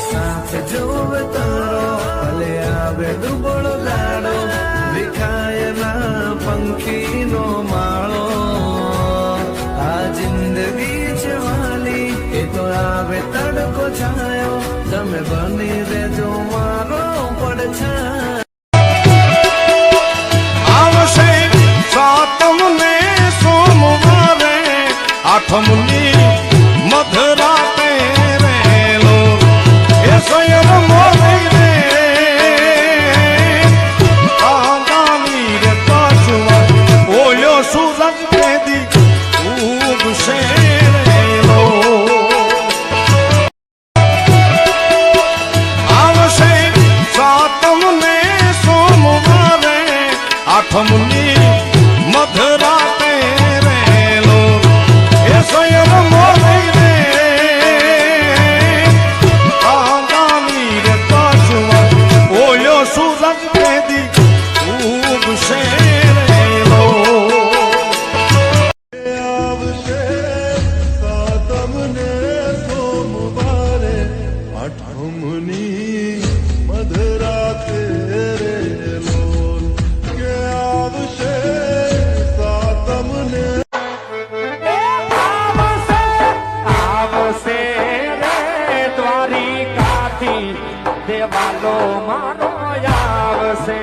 साथ जोवे तारो भले आवे दुबळो दाड़ो विखाय ना पंखी नो माळो आ जिंदगी छे वाली ए तो आवे तड़को छायो तमे बनी रेजो मारो પડછાયો आवशे सातमने सोमवारे आठमनी मधराते रेलो ए स्वयं मोरी रे आगामी रे काशवा ओयो सूरज पेदी उगशे रेलो आवशे सातमने सोमवारे आठमनी मधराते रेलो ए स्वयं मोरी रे आगामी रे काशवा ओयो सूरज पेदी उगशे रेलो आवशे सातमने सोमवारे आठमनी मधराते रेलो के आवशे सातमने आवसे रे द्वारिकाથી દેવાલો મારો આવશે